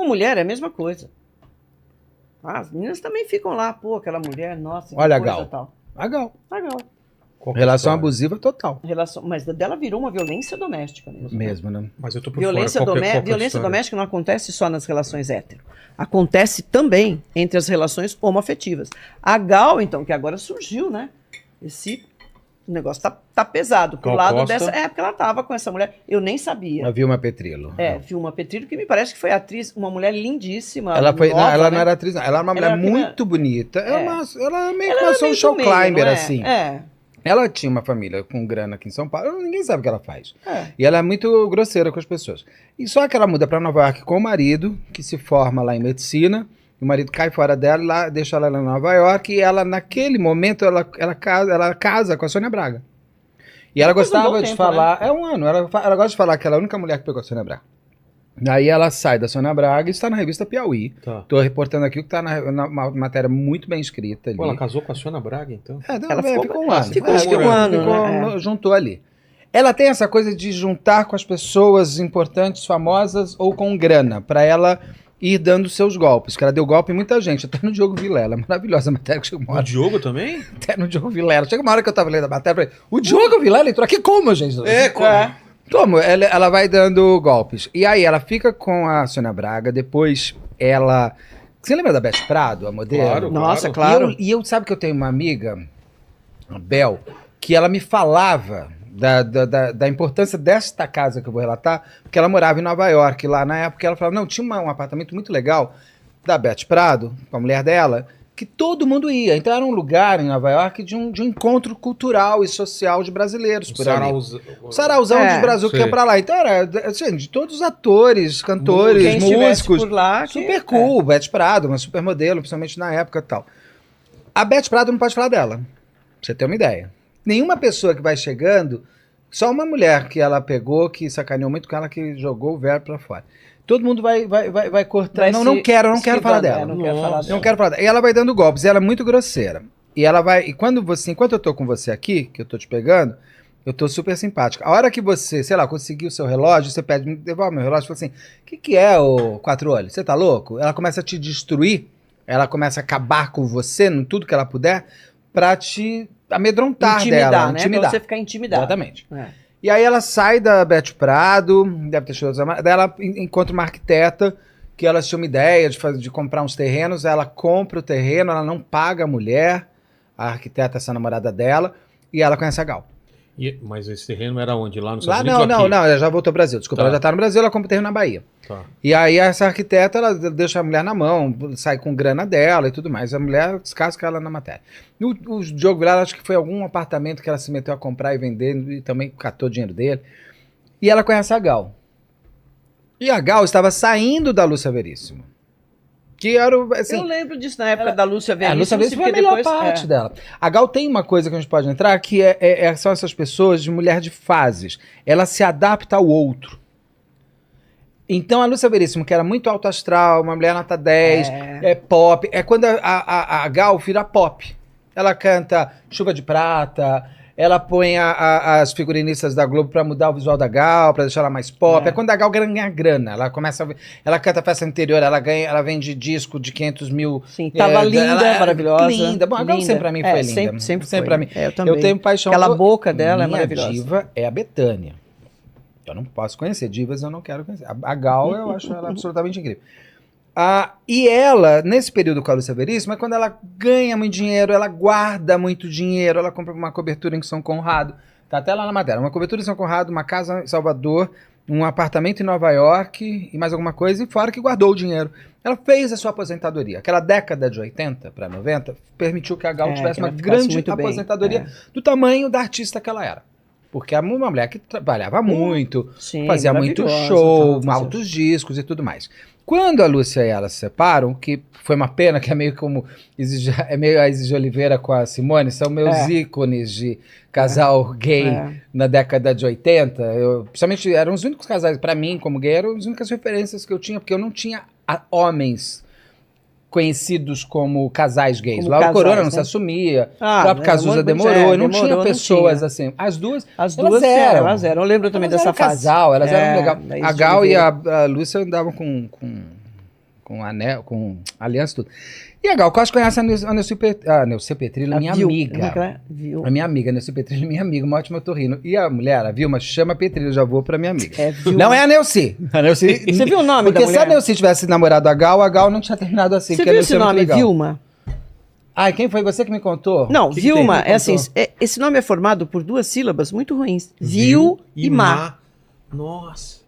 mulher é a mesma coisa. As meninas também ficam lá, pô, aquela mulher, nossa, Olha a coisa Gal. tal. A Gal. Legal. Relação abusiva total. Mas dela virou uma violência doméstica mesmo. Mesmo, né? Mas eu tô por Violência, fora. violência doméstica não acontece só nas relações hétero. Acontece também entre as relações homoafetivas. A Gal, então, que agora surgiu, né? Esse negócio tá pesado. Pro Gal lado Costa. dessa. É, porque ela tava com essa mulher. Eu nem sabia. A Vilma Petrilo. Vilma Petrilo, que me parece que foi atriz, uma mulher lindíssima. Ela foi, nova, ela né? não era atriz, não. Ela era uma mulher era muito bonita. É. Ela meio que Ela era começou um meio show do meio, climber, não é? assim. É. Ela tinha uma família com grana aqui em São Paulo, ninguém sabe o que ela faz. É. E ela é muito grosseira com as pessoas. E só que ela muda para Nova York com o marido, que se forma lá em medicina. O marido cai fora dela, lá, deixa ela lá em Nova York. E ela, naquele momento, ela casa com a Sônia Braga. E ela Depois de um gostava bom de tempo, falar... É um ano. Ela gosta de falar que ela é a única mulher que pegou a Sônia Braga. Aí ela sai da Sônia Braga e está na revista Piauí. Tá. Tô reportando aqui o que está uma matéria muito bem escrita ali. Pô, ela casou com a Sônia Braga, então? Ela ficou um ano. ficou acho que um ano, né? Juntou ali. Ela tem essa coisa de juntar com as pessoas importantes, famosas ou com grana, para ela ir dando seus golpes. Que ela deu golpe em muita gente, até no Diogo Vilela. Maravilhosa a matéria que chegou uma O hora. Diogo também? Até no Diogo Vilela. Chega uma hora que eu tava lendo a matéria e falei, o Diogo Vilela entrou aqui como, gente? Como? Como? Ela vai dando golpes. E aí ela fica com a Sônia Braga, depois ela... Você lembra da Beth Prado, a modelo? Claro, Nossa, claro. E eu sabe que eu tenho uma amiga, a Bel, que ela me falava da importância desta casa que eu vou relatar, porque ela morava em Nova York lá na época, ela falava, não, tinha um apartamento muito legal da Beth Prado, com a mulher dela, que todo mundo ia. Então era um lugar em Nova York de um encontro cultural e social de brasileiros por ali. Sarauzão dos Brasil que ia pra lá. Então era assim, de todos os atores, cantores, Quem estivesse músicos. por lá, Super cool, Beth Prado, uma supermodelo, principalmente na época e tal. A Beth Prado não pode falar dela, pra você ter uma ideia. Nenhuma pessoa que vai chegando, só uma mulher que ela pegou, que sacaneou muito com ela, que jogou o verbo pra fora. Todo mundo vai cortando. Não quero falar dela. Não quero falar dela. E ela vai dando golpes. E ela é muito grosseira. E ela vai. E enquanto eu tô com você aqui, que eu tô te pegando, eu tô super simpática. A hora que você, sei lá, conseguir o seu relógio, você pede, me devolve meu relógio e fala assim: o que é o quatro olhos? Você tá louco? Ela começa a te destruir, ela começa a acabar com você, em tudo que ela puder, pra te amedrontar dela. Né? Pra você ficar intimidado. Exatamente. E aí ela sai da Beth Prado, deve ter chegado, daí ela encontra uma arquiteta que ela tinha uma ideia de comprar uns terrenos, ela compra o terreno, ela não paga a mulher, a arquiteta, essa namorada dela, e ela conhece a Gal. Mas esse terreno era onde? Lá no Lá Estados Unidos? não, ela já voltou ao Brasil, desculpa, ela já tá no Brasil, ela compra o terreno na Bahia. Tá. E aí essa arquiteta, ela deixa a mulher na mão, sai com grana dela e tudo mais. A mulher descasca ela na matéria. O Diogo Vilela, acho que foi algum apartamento que ela se meteu a comprar e vender e também catou o dinheiro dele. E ela conhece a Gal. E a Gal estava saindo da Lúcia Veríssimo. Que era assim, eu lembro disso na época da Lúcia Veríssimo. A Lúcia Veríssimo foi a melhor parte dela. A Gal tem uma coisa que a gente pode entrar, que são essas pessoas de mulher de fases. Ela se adapta ao outro. Então a Lúcia Veríssimo, que era muito alto astral, uma mulher nota 10, pop, é quando a Gal vira pop. Ela canta Chuva de Prata, ela põe as figurinistas da Globo pra mudar o visual da Gal, pra deixar ela mais pop. É quando a Gal ganha grana, ela canta festa interior, ela vende disco de 500 mil. Sim, tava linda, maravilhosa. Linda. Bom, a Gal sempre pra mim foi linda. Sempre pra mim. Eu também. Eu tenho paixão. Aquela boca dela é minha maravilhosa. diva é a Bethânia. Eu não posso conhecer divas, eu não quero conhecer. A Gal, eu acho ela absolutamente incrível. E ela, nesse período com a Lúcia Veríssimo, é quando ela ganha muito dinheiro, ela guarda muito dinheiro, ela compra uma cobertura em São Conrado, tá até lá na matéria, uma cobertura em São Conrado, uma casa em Salvador, um apartamento em Nova York e mais alguma coisa, e fora que guardou o dinheiro. Ela fez a sua aposentadoria. Aquela década de 80 para 90 permitiu que a Gal tivesse uma grande aposentadoria do tamanho da artista que ela era. Porque é uma mulher que trabalhava muito, fazia muito show, altos discos e tudo mais. Quando a Lúcia e ela se separam, que foi uma pena, que é meio como é meio a Exige Oliveira com a Simone, são meus ícones de casal gay na década de 80. Principalmente eram os únicos casais, para mim, como gay, eram as únicas referências que eu tinha, porque eu não tinha homens conhecidos como casais gays. Como lá casais, o Corona não né? se assumia, o próprio Cazuza demorou, e não tinha pessoas assim. As duas elas eram. Eu lembro também dessa fase. Casal, elas eram legal. da A Gal e a Lúcia andavam com com anel, com aliança e tudo. E a Gal Costa conhece a Neuci Petrillo, minha amiga. A minha amiga, a Neuci Petrillo, minha amiga, uma ótima otorrino. E a mulher, a Vilma, chama Petrillo, já vou pra minha amiga. Não é a Neuci. Você viu o nome da mulher? Porque se a Neuci tivesse namorado a Gal não tinha terminado assim. Você viu esse nome, Vilma? Ai, quem foi você que me contou? Não, Vilma, é assim, esse nome é formado por 2 sílabas muito ruins. Vil e Ma. Nossa.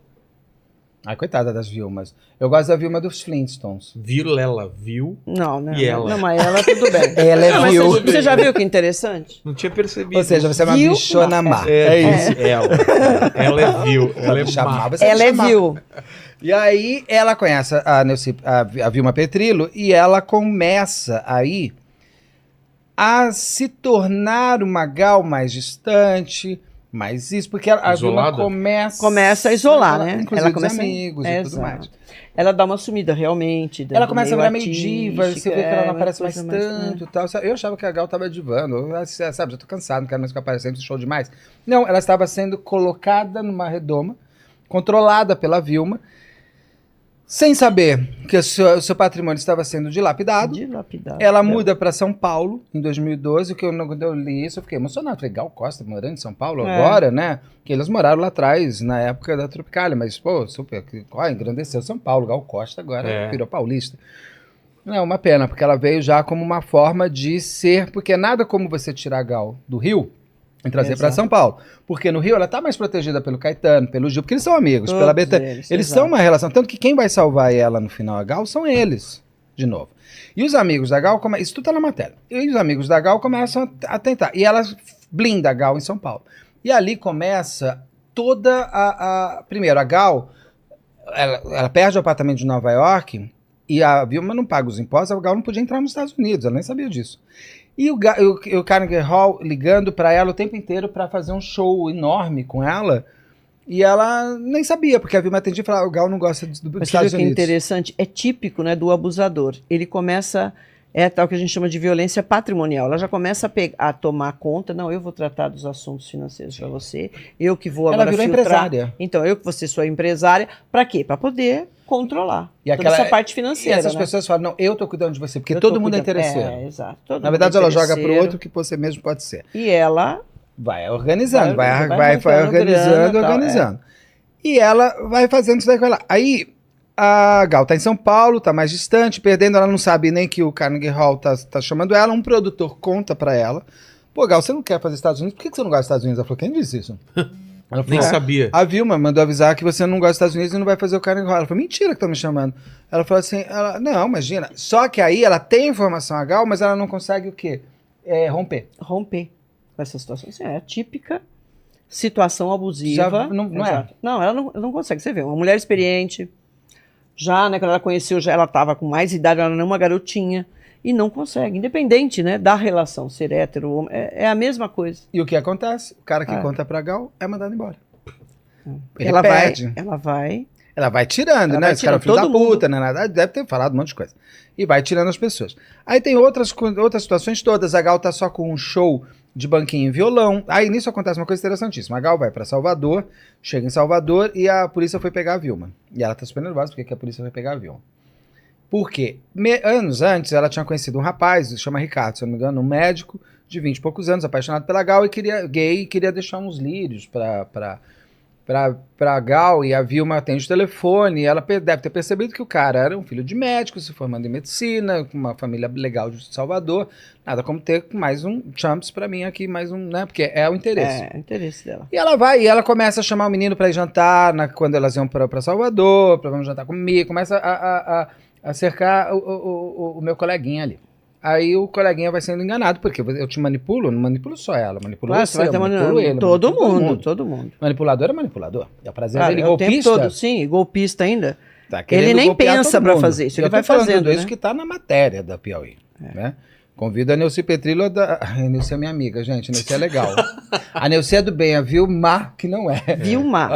Ai, coitada das Vilmas. Eu gosto da Vilma dos Flintstones. Vilela, viu? Não. E ela? Não, mas ela tudo bem. Ela é Mas Vil. você já viu que interessante? Não tinha percebido. Ou seja, você é uma Vil, bichona má. É isso, ela. Ela é viu. Ela é má. Ela é Vil. E aí ela conhece a Vilma Petrillo e ela começa aí a se tornar uma Gal mais distante, mais isso, porque a Vilma começa a isolar, né? Inclusive Ela começa os amigos e tudo mais. Ela dá uma sumida realmente. Ela começa a virar meio diva, você vê que ela não uma aparece mais coisa mais, tanto e tal. Eu achava que a Gal tava divando, sabe, já tô cansado, não quero mais ficar aparecendo, show demais. Não, ela estava sendo colocada numa redoma, controlada pela Vilma, sem saber que o seu patrimônio estava sendo dilapidado. Ela muda para São Paulo em 2012, que quando eu li isso eu fiquei emocionado. Falei, Gal Costa morando em São Paulo agora, né? Que eles moraram lá atrás, na época da Tropicália, mas, pô, super, engrandeceu São Paulo. Gal Costa agora virou paulista. Não, uma pena, porque ela veio já como uma forma de ser, porque nada como você tirar a Gal do Rio e trazer para São Paulo. Porque no Rio ela tá mais protegida pelo Caetano, pelo Gil, porque eles são amigos, pela BT. Eles são uma relação, tanto que quem vai salvar ela no final, a Gal, são eles, de novo. E os amigos da Gal, isso tudo tá na matéria. E os amigos da Gal começam a tentar. E ela blinda a Gal em São Paulo. E ali começa toda primeiro, a Gal, ela perde o apartamento de Nova York e a Vilma não paga os impostos, a Gal não podia entrar nos Estados Unidos, ela nem sabia disso. E o Carnegie Hall ligando para ela o tempo inteiro para fazer um show enorme com ela. E ela nem sabia, porque a Vilma atendia e falava, o Gal não gosta dos Estados Unidos. Que é interessante, é típico, né, do abusador. Ele começa, tal que a gente chama de violência patrimonial. Ela já começa a tomar conta, não, eu vou tratar dos assuntos financeiros para você, eu que vou agora filtrar. Ela virou empresária. Então, eu que vou ser sua empresária, para quê? Para poder controlar toda essa parte financeira. E essas pessoas falam, não, eu tô cuidando de você, porque todo mundo é interesseiro. Exato. Na verdade, ela joga pro outro que você mesmo pode ser. E ela vai organizando, vai organizando. E ela vai fazendo isso daí com ela. Aí, a Gal tá em São Paulo, tá mais distante, perdendo, ela não sabe nem que o Carnegie Hall tá chamando ela, um produtor conta pra ela, pô, Gal, você não quer fazer Estados Unidos? Por que você não gosta dos Estados Unidos? Ela falou, quem disse isso? Ela falou, nem sabia. A Vilma mandou avisar que você não gosta dos Estados Unidos e não vai fazer o Carnegie Hall. Ela falou, mentira que estão me chamando. Ela falou assim, não, imagina. Só que aí ela tem informação a Gal, mas ela não consegue o quê? Romper. Com essa situação. Assim, é a típica situação abusiva. Não é? Não, ela não consegue. Você vê, uma mulher experiente, já, né, quando ela conheceu, já ela estava com mais idade, ela não é uma garotinha. E não consegue, independente, né, da relação, ser hétero, é a mesma coisa. E o que acontece? O cara que conta pra Gal é mandado embora. Ela vai tirando, né? Esse cara é filho da puta, né? Deve ter falado um monte de coisa. E vai tirando as pessoas. Aí tem outras situações todas. A Gal tá só com um show de banquinho e violão. Aí nisso acontece uma coisa interessantíssima. A Gal vai pra Salvador, chega em Salvador e a polícia foi pegar a Vilma. E ela tá super nervosa porque a polícia foi pegar a Vilma. Por quê? Anos antes, ela tinha conhecido um rapaz, se chama Ricardo, se eu não me engano, um médico de 20 e poucos anos, apaixonado pela Gal e queria deixar uns lírios pra Gal, e a Vilma atende o telefone, e ela deve ter percebido que o cara era um filho de médico, se formando em medicina, com uma família legal de Salvador, nada como ter mais um chumps pra mim aqui, mais um, né, porque é o interesse. É o interesse dela. E ela vai, e ela começa a chamar o menino pra ir jantar, quando elas iam pra Salvador, vamos jantar comigo, começa a cercar o meu coleguinha ali. Aí o coleguinha vai sendo enganado, porque eu te manipulo, não manipulo só ela, manipulo você, manipulo ele. Todo mundo. Manipulador é manipulador. É o prazer dele. Golpista. O tempo todo, sim, golpista ainda. Tá, ele nem pensa pra fazer isso, ele vai fazendo, né? Isso que tá na matéria da Piauí, né? Convido a Neuci Petrillo, a Neuci é minha amiga, gente, a Neuci é legal. A Neuci é do bem, a Vilma, que não é. Vilma.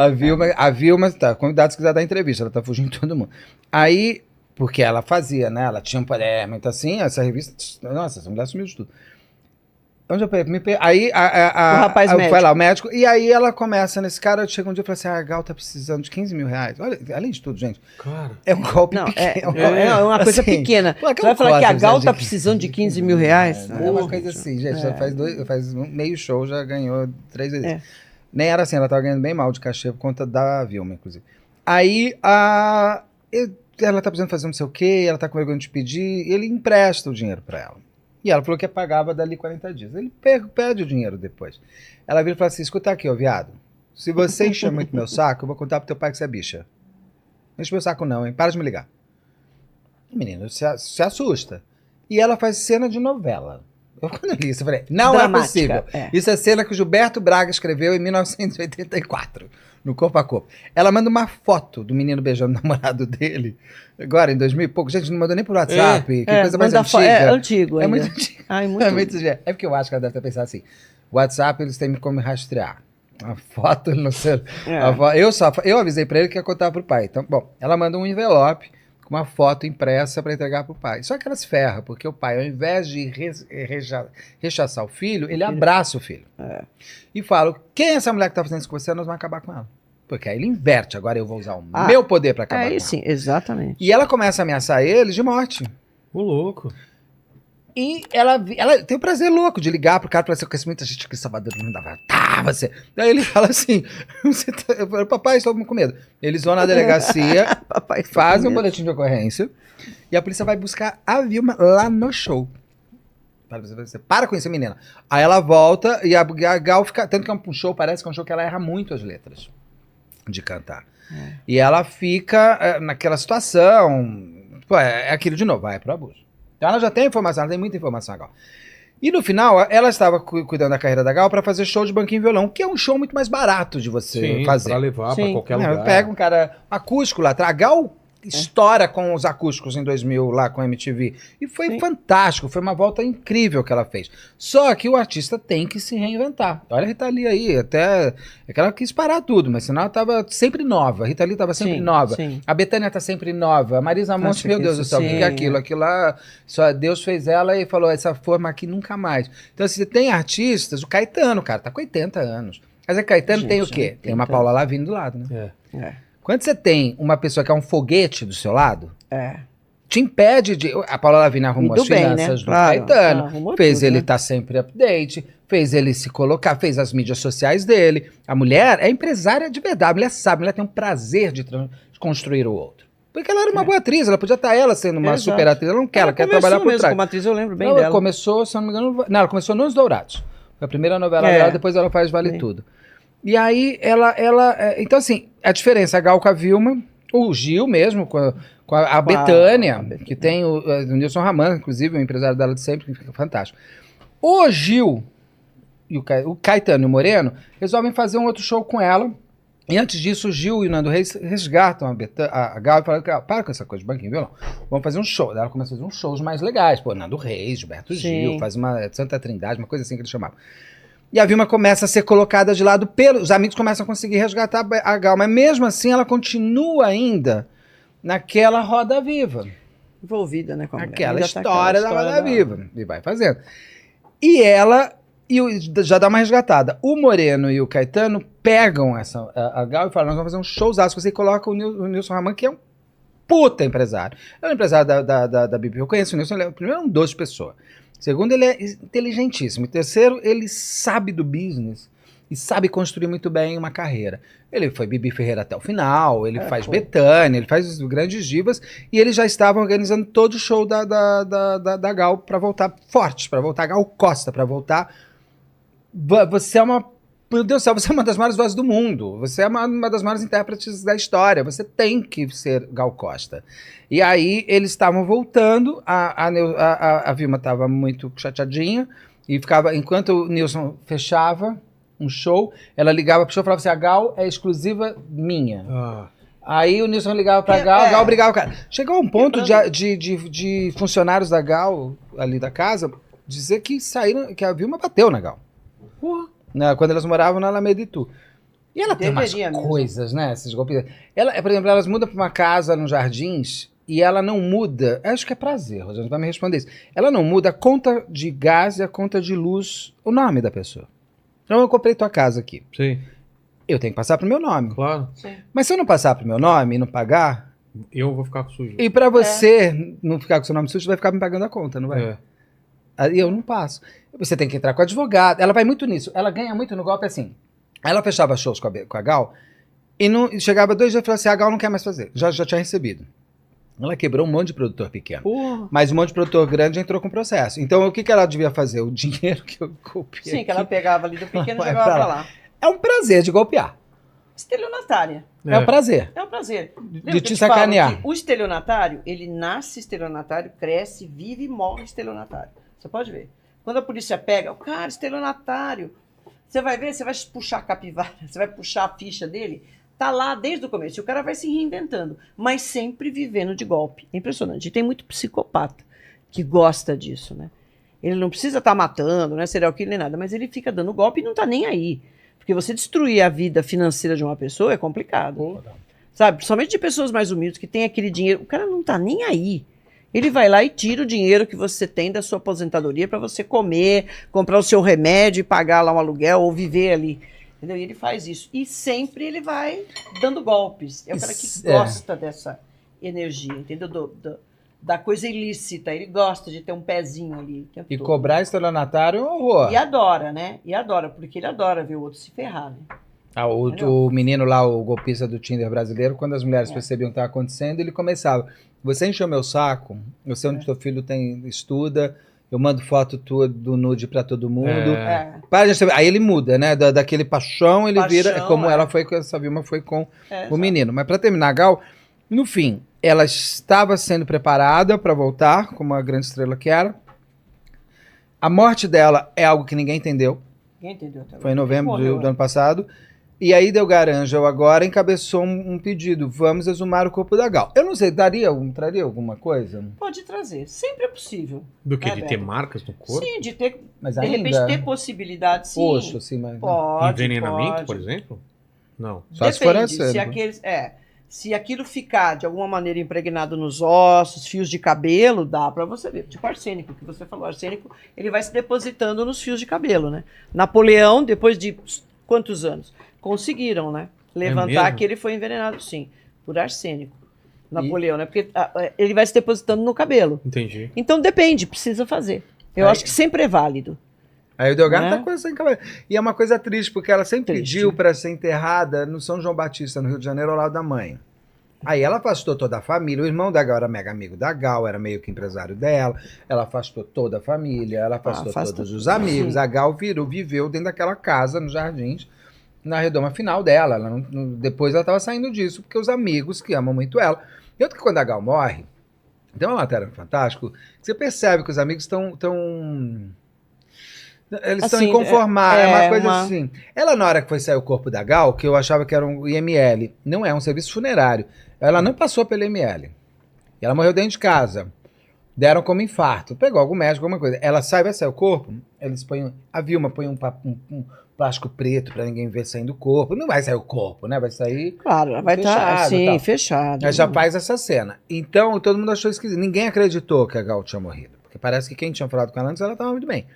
A Vilma, tá, convidado se quiser dar entrevista, ela tá fugindo de todo mundo. Aí, porque ela fazia, né? Ela tinha um então assim, essa revista, nossa, essa mulher sumiu de tudo. Onde eu aí O rapaz médico. vai lá, o médico, e aí ela começa nesse cara, chega um dia e fala assim, a Gal tá precisando de 15 mil reais. Olha, além de tudo, gente, Cara. é um golpe Não, pequeno. é uma coisa Assim, pequena. pô, Você vai falar que a coisa, Gal gente, tá precisando de 15 mil reais? É uma coisa assim, gente, já faz meio show, já ganhou 3 vezes. É. Nem era assim, ela tava ganhando bem mal de cachê por conta da Vilma, inclusive. Aí, ela tá precisando fazer não sei o quê, ela tá com vergonha de pedir, ele empresta o dinheiro pra ela. E ela falou que pagava dali 40 dias. Ele pede o dinheiro depois. Ela vira e fala assim, escuta aqui, ó, viado, se você encher muito meu saco, eu vou contar pro teu pai que você é bicha. Não enche meu saco não, hein, para de me ligar. O menino se assusta. E ela faz cena de novela. Quando eu li isso, eu falei, não Dramática, é possível. é. Isso é cena que o Gilberto Braga escreveu em 1984, no Corpo a Corpo. Ela manda uma foto do menino beijando o namorado dele, agora em 2000 e pouco. Gente, não mandou nem por WhatsApp, que coisa mais antiga. É antigo É ainda. muito antigo. Ai, muito É muito antigo. É porque eu acho que ela deve ter pensado assim, WhatsApp eles têm como rastrear. A foto, não sei. Eu avisei pra ele que ia contar pro pai. Então, bom, ela manda um envelope com uma foto impressa para entregar pro pai. Só que ela se ferra, porque o pai, ao invés de rechaçar o filho, ele abraça o filho. E fala, quem é essa mulher que tá fazendo isso com você? Nós vamos acabar com ela. Porque aí ele inverte, agora eu vou usar o meu poder para acabar com ela. Sim, exatamente. E ela começa a ameaçar ele de morte. Ô, louco. E ela tem o prazer louco de ligar pro cara e falar assim, eu conheço muita gente aqui em Salvador, não dava, você. Daí ele fala assim, eu falo, papai, estou com medo. Eles vão na delegacia, fazem um boletim de ocorrência, e a polícia vai buscar a Vilma lá no show. Você para com isso, menina. Aí ela volta e a Gal fica, tanto que é um show, parece que é um show que ela erra muito as letras de cantar. E ela fica naquela situação, pô, é aquilo de novo, vai pro abuso. Então ela já tem informação, ela tem muita informação agora. E no final, ela estava cuidando da carreira da Gal para fazer show de banquinho e violão, que é um show muito mais barato de você fazer. Pra levar pra qualquer lugar. Pega um cara acústico lá atrás. A Gal estoura com os acústicos em 2000 lá com a MTV. E foi fantástico, foi uma volta incrível que ela fez. Só que o artista tem que se reinventar. Olha a Rita Lee aí, até é que ela quis parar tudo, mas senão ela estava sempre nova. A Rita Lee estava sempre nova. Sim. A Bethânia está sempre nova. A Marisa Monte, meu Deus do céu, o que é aquilo? Aquilo lá, só Deus fez ela e falou, essa forma aqui nunca mais. Então, se tem artistas, o Caetano, cara, tá com 80 anos. Mas a Caetano tem o quê? Tem uma Paula Lavigne do lado, né? Quando você tem uma pessoa que é um foguete do seu lado, te impede de... A Paula Lavigne arrumou as finanças do Caetano, fez ele estar sempre update, fez ele se colocar, fez as mídias sociais dele. A mulher é empresária de verdade, a mulher sabe, a mulher tem um prazer de construir o outro. Porque ela era uma boa atriz, ela podia estar ela sendo uma super atriz, ela não quer, ela quer trabalhar por trás. Como atriz, eu lembro bem dela. Ela começou, se eu não me engano, ela começou nos Dourados. Foi a primeira novela dela, depois ela faz Vale Tudo. E aí, então assim, a diferença, a Gal com a Vilma, o Gil mesmo, com a Bethânia, que tem o Nilson Raman, inclusive, o empresário dela de sempre, que fica fantástico. O Gil e o Caetano e o Moreno resolvem fazer um outro show com ela, e antes disso, o Gil e o Nando Reis resgatam a Gal e falam, para com essa coisa de banquinho, violão, vamos fazer um show. Daí ela começa a fazer uns shows mais legais, pô, Nando Reis, Gilberto Gil, faz uma Santa Trindade, uma coisa assim que eles chamavam. E a Vilma começa a ser colocada de lado os amigos começam a conseguir resgatar a Gal, mas mesmo assim ela continua ainda naquela roda viva. Envolvida, né? Com a aquela história da roda viva. E vai fazendo. E ela, já dá uma resgatada. O Moreno e o Caetano pegam a Gal e falam, nós vamos fazer um showzaço. Você coloca o Nilson Raman, que é um puta empresário. É um empresário da Bibi. Eu conheço o Nilson, ele primeiro é um doce de pessoa. Segundo, ele é inteligentíssimo. E terceiro, ele sabe do business e sabe construir muito bem uma carreira. Ele foi Bibi Ferreira até o final, ele faz Bethânia, ele faz os grandes divas, e eles já estavam organizando todo o show da Gal para voltar forte, para voltar Gal Costa, para voltar... Você é uma... Meu Deus do céu, você é uma das maiores vozes do mundo, você é uma das maiores intérpretes da história, você tem que ser Gal Costa. E aí eles estavam voltando, a Vilma estava muito chateadinha, e ficava, enquanto o Nilson fechava um show, ela ligava pro show e falava assim, a Gal é exclusiva minha. Aí o Nilson ligava pra Gal, a Gal brigava com o cara. Chegou um ponto de funcionários da Gal, ali da casa, dizer que saíram, que a Vilma bateu na Gal. Quando elas moravam na Alameda Itu. E ela tem umas coisas, né? Esses golpes. Por exemplo, elas mudam para uma casa nos Jardins e ela não muda, acho que é prazer, Rosana, vai me responder isso. Ela não muda a conta de gás e a conta de luz, o nome da pessoa. Então eu comprei tua casa aqui. Sim, Eu tenho que passar pro meu nome. claro. Sim. Mas se eu não passar pro meu nome e não pagar, Eu vou ficar com sujo. e pra você não ficar com seu nome sujo, você vai ficar me pagando a conta, não vai? É. Aí eu não passo. Você tem que entrar com advogado. Ela vai muito nisso. Ela ganha muito no golpe assim. Ela fechava shows com a Gal e não, chegava 2 dias e falava assim, a Gal não quer mais fazer. Já tinha recebido. Ela quebrou um monte de produtor pequeno. Porra. Mas um monte de produtor grande entrou com processo. Então o que ela devia fazer? O dinheiro que eu copiei Sim, que aqui, ela pegava ali do pequeno e Vai jogava pra pra lá. lá. é um prazer de golpear. Estelionatária. É um prazer. É um prazer. Lembra De que te eu falo sacanear. que o estelionatário, ele nasce estelionatário, cresce, vive e morre estelionatário. Você pode ver. Quando a polícia pega, o cara, estelionatário, você vai ver, você vai puxar a capivara, você vai puxar a ficha dele, tá lá desde o começo. E o cara vai se reinventando, mas sempre vivendo de golpe. É impressionante. E tem muito psicopata que gosta disso, né? Ele não precisa estar matando, né, serial killer nem nada, mas ele fica dando golpe e não tá nem aí. Porque você destruir a vida financeira de uma pessoa é complicado. Sabe? Principalmente de pessoas mais humildes que têm aquele dinheiro. O cara não tá nem aí. Ele vai lá e tira o dinheiro que você tem da sua aposentadoria para você comer, comprar o seu remédio e pagar lá um aluguel ou viver ali. Entendeu? E ele faz isso. E sempre ele vai dando golpes. É o cara que gosta dessa energia, entendeu? Da coisa ilícita. Ele gosta de ter um pezinho ali. O tempo E todo. cobrar estelionatário é um horror. E adora, né? E adora, porque ele adora ver o outro se ferrar, né? Ah, o menino lá, o golpista do Tinder brasileiro, quando as mulheres percebiam o que estava acontecendo, ele começava. Você encheu meu saco, eu sei onde teu filho estuda, eu mando foto tua do nude pra todo mundo. É. Para de Aí ele muda, né? Daquele paixão, ele vira. Paixão, Como é. ela foi com essa Vilma, foi com É, o menino. Mas pra terminar, Gal, no fim, ela estava sendo preparada pra voltar, como a grande estrela que era. A morte dela é algo que ninguém entendeu. Ninguém entendeu até agora. Foi em novembro Morreu, do ano passado. E aí Delgar Angel agora encabeçou um pedido. Vamos exumar o corpo da Gal. Eu não sei, traria alguma coisa? Pode trazer. Sempre é possível. Do que? É, De Beto. ter marcas no corpo? Sim, de ter, Mas de ainda... repente, ter possibilidade, sim. Poxa, assim, mas... Pode, Envenenamento, pode. por exemplo? Não. Só se for Depende, arsênico. se aquilo ficar de alguma maneira impregnado nos ossos, fios de cabelo, dá pra você ver. Tipo arsênico, que você falou. Arsênico, ele vai se depositando nos fios de cabelo, né? Napoleão, depois de quantos anos? Conseguiram, né? Levantar mesmo? que ele foi envenenado, sim, por arsênico. Napoleão, né? Porque ele vai se depositando no cabelo. Entendi. Então depende, precisa fazer. Eu Aí- acho que sempre é válido. Aí o Delgar Né? tá com essa cabelo. E é uma coisa triste, porque ela sempre Triste. pediu para ser enterrada no São João Batista, no Rio de Janeiro, ao lado da mãe. Aí ela afastou toda a família. O irmão da Gal era mega amigo da Gal, era meio que empresário dela. Ela afastou toda a família, ela afastou Afasta todos os tudo, amigos. sim. A Gal viveu dentro daquela casa, nos Jardins, na redoma final dela. Ela depois ela estava saindo disso, porque os amigos que amam muito ela. E outro que quando a Gal morre, tem uma matéria no Fantástico, que você percebe que os amigos estão eles estão Assim, inconformados, é uma é coisa uma- assim. Ela, na hora que foi sair o corpo da Gal, que eu achava que era um IML, não é um serviço funerário. Ela não passou pelo IML. E ela morreu dentro de casa. Deram como infarto. Pegou algum médico, alguma coisa. Ela sai, vai sair o corpo, eles põem. A Vilma põe um plástico preto pra ninguém ver saindo o corpo. Não vai sair o corpo, né? Vai sair. Claro, ela vai estar Fechado, assim, tal. fechada. Ela já faz essa cena. Então, todo mundo achou esquisito. Ninguém acreditou que a Gal tinha morrido. Porque parece que quem tinha falado com ela antes, ela estava muito bem.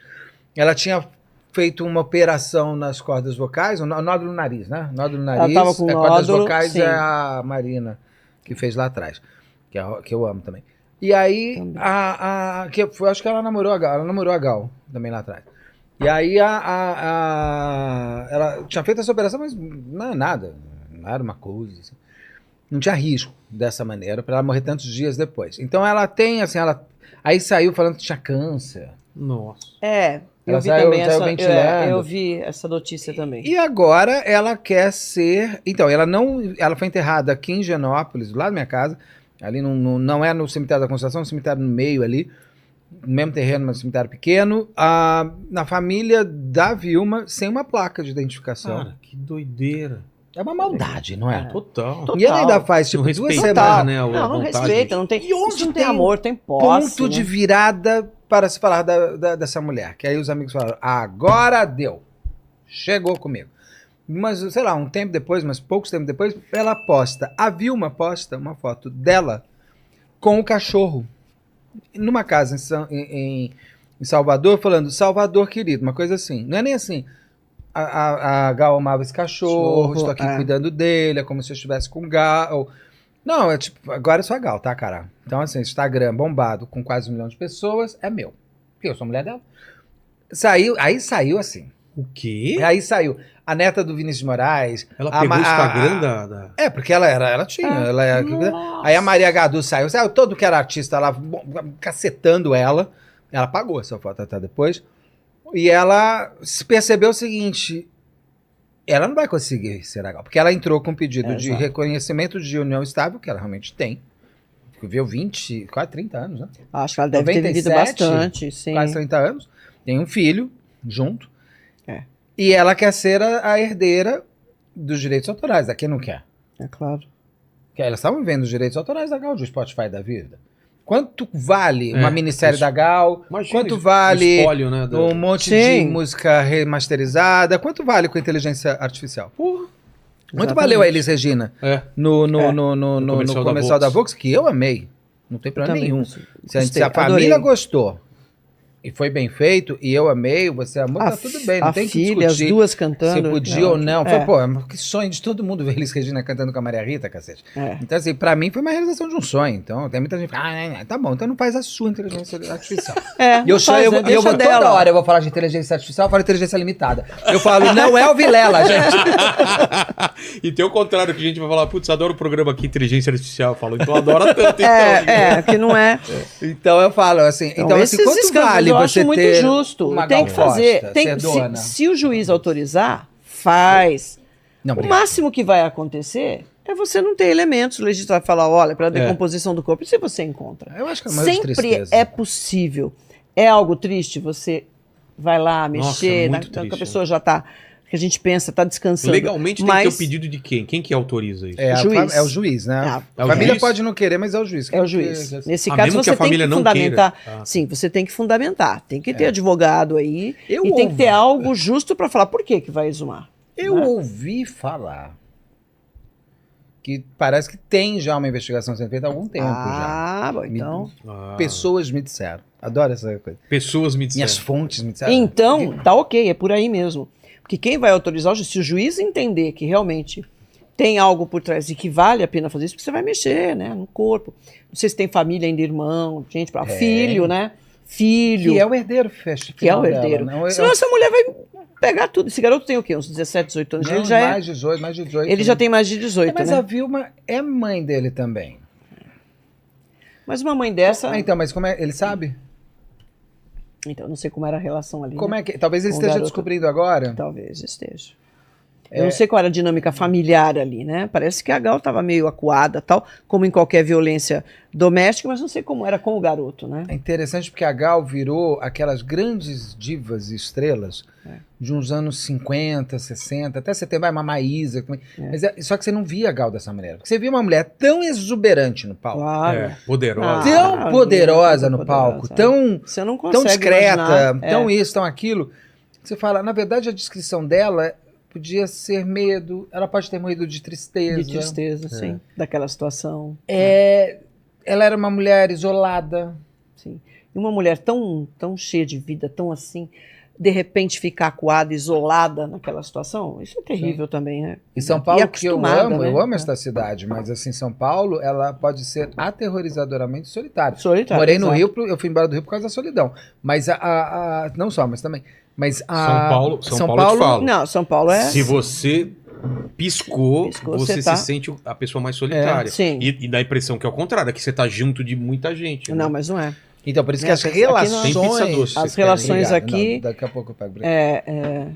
Ela tinha feito uma operação nas cordas vocais, um nódulo no nariz, né? Nódulo no Ela nariz. tava com cordas nódulo, vocais sim. é a Marina, que fez lá atrás. Que eu amo também. E aí, Também. acho que ela namorou a Gal também lá atrás. E aí, ela tinha feito essa operação, mas não é nada. Não era uma coisa assim. Não tinha risco dessa maneira para ela morrer tantos dias depois. Então ela tem, assim, aí saiu falando que tinha câncer. Nossa. Eu Ela vi saiu também ventilando. eu vi essa notícia também. E agora ela quer ser. Então, ela foi enterrada aqui em Genópolis, lá da minha casa. Ali não é no cemitério da Constituição, é no cemitério no meio ali. No mesmo terreno, mas cemitério pequeno. Na família da Vilma, sem uma placa de identificação. Cara, que doideira. É uma maldade, não é? Total. Total. E ela ainda faz, Não tipo, 2 respeita, semanas. né? A Não vontade. respeita, não tem. E onde Isso não tem tem amor, tem posse. Ponto né? de virada para se falar dessa mulher. Que aí os amigos falaram, agora deu. Chegou comigo. Mas, sei lá, um tempo depois, mas poucos tempos depois, a Vilma posta uma foto dela com o cachorro. Numa casa em Salvador, falando, Salvador, querido, uma coisa assim. Não é nem assim. A Gal amava esse cachorro, estou aqui cuidando dele, é como se eu estivesse com o Gal. Não, é tipo, agora eu sou a Gal, tá, cara? Então, assim, Instagram bombado com quase 1 milhão de pessoas, é meu. Porque eu sou mulher dela. Aí saiu assim. O quê? Aí saiu a neta do Vinícius de Moraes. Ela pegou o Instagram da... É, porque ela tinha. Aí a Maria Gadu saiu todo que era artista lá, cacetando ela. Ela pagou essa foto até depois. E ela percebeu o seguinte: ela não vai conseguir ser a Gal, porque ela entrou com um pedido de reconhecimento de união estável, que ela realmente tem. Viveu 20, quase 30 anos, né? Acho que ela deve ter vivido bastante, sim. Quase 30 anos. Tem um filho junto. É. E ela quer ser a herdeira dos direitos autorais. A quem não quer? É claro. Porque elas estavam vendo os direitos autorais da Gal, do Spotify da vida. Quanto vale uma minissérie da Gal? Quanto vale espólio, né, um monte de música remasterizada? Quanto vale com inteligência artificial? Porra. Quanto valeu a Elis Regina no comercial da Vox, que eu amei. Não tem problema nenhum. Se a família gostou e foi bem feito, e eu amei, você amou, tá tudo bem. Não tem que discutir as duas cantando. Se podia ou não. Foi, pô, que sonho de todo mundo ver Elis Regina cantando com a Maria Rita, cacete. Então, assim, pra mim foi uma realização de um sonho. Então, tem muita gente que fala, tá bom, então não faz a sua inteligência artificial. E eu vou toda hora eu vou falar de inteligência artificial, eu falo inteligência limitada. Eu falo, não é o Vilela, gente. E tem o contrário, que a gente vai falar, putz, adoro o programa aqui, inteligência artificial. Eu falo, então adora tanto. Então, que não é. Então eu falo assim, então assim, quanto vale eu você acho muito ter justo. uma Tem que fazer. Costa, se o juiz autorizar, faz. Não, o máximo que vai acontecer é você não ter elementos legislativos. Falar, olha, para decomposição do corpo, se você encontra. Eu acho que sempre é possível. É algo triste, você vai lá mexer, a pessoa já está... que a gente pensa, está descansando. Legalmente tem que ter o pedido de quem? Quem que autoriza isso? É o juiz, né? A família pode não querer, mas é o juiz. É o juiz. Nesse caso, você tem que fundamentar. Sim, você tem que fundamentar. Tem que ter advogado aí. E tem que ter algo justo para falar por que vai exumar. Eu ouvi falar que parece que tem já uma investigação sendo feita há algum tempo já. Bom, então... Pessoas me disseram. Adoro essa coisa. Pessoas me disseram. Minhas fontes me disseram. Então, tá ok, é por aí mesmo. Porque quem vai autorizar, se o juiz entender que realmente tem algo por trás e que vale a pena fazer isso, porque você vai mexer, né, no corpo. Não sei se tem família ainda, irmão, gente, filho, né? Filho. Que é o herdeiro, fecha. Que é o herdeiro. Senão essa mulher vai pegar tudo. Esse garoto tem o quê? Uns 17, 18 anos? Não, ele já mais de 18. Ele já tem mais de 18, mas né? a Vilma é mãe dele também. Mas uma mãe dessa... então, mas como é? Ele sabe? Então, não sei como era a relação ali. Como é que... Talvez ele esteja descobrindo agora. Talvez esteja. Eu não sei qual era a dinâmica familiar ali, né? Parece que a Gal estava meio acuada, tal, como em qualquer violência doméstica, mas não sei como era com o garoto, né? É interessante porque a Gal virou aquelas grandes divas e estrelas de uns anos 50, 60, até você tem uma Maísa. Mas só que você não via a Gal dessa maneira. Porque você via uma mulher tão exuberante no palco. Claro. Poderosa. Tão poderosa no palco, tão discreta, imaginar. tão isso, tão aquilo. Você fala, na verdade, a descrição dela... Podia ser medo, ela pode ter morrido de tristeza. De tristeza, sim. Daquela situação. Ela era uma mulher isolada. Sim. E uma mulher tão cheia de vida, tão assim, de repente ficar acuada, isolada naquela situação, isso é terrível também, né? E São Paulo, que eu amo, né? eu amo esta cidade, mas assim, São Paulo, ela pode ser aterrorizadoramente solitária. Morei no Rio, eu fui embora do Rio por causa da solidão. Mas não só, mas também. Mas São Paulo, eu te falo. Não, São Paulo é... Se você piscou você se sente a pessoa mais solitária. Sim. E dá a impressão que é o contrário, que você tá junto de muita gente. Não, mas não é. Então, por isso que as relações... As relações aqui... Não, daqui a pouco eu pego.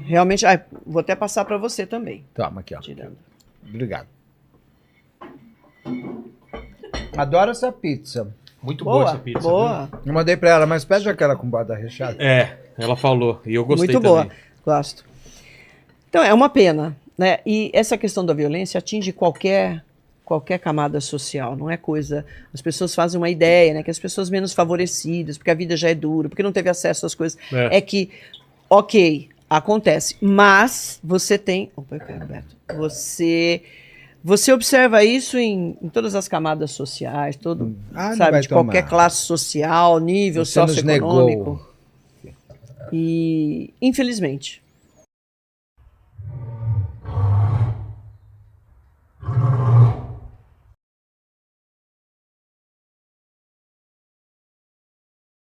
Realmente... vou até passar para você também. Toma aqui, ó. Tirando. Obrigado. Adoro essa pizza. Muito boa essa pizza. Boa. Viu? Eu mandei pra ela, mas pede aquela com borda recheada. Ela falou. E eu gostei muito também. Muito boa. Gosto. Então, é uma pena, né? E essa questão da violência atinge qualquer camada social, não é coisa... As pessoas fazem uma ideia, né? Que as pessoas menos favorecidas, porque a vida já é dura, porque não teve acesso às coisas. É que, ok, acontece, mas você tem... Opa, Roberto. Você Você observa isso em todas as camadas sociais, não sabe, vai de qualquer tomar. classe social, nível Você nos socioeconômico. negou. E, infelizmente,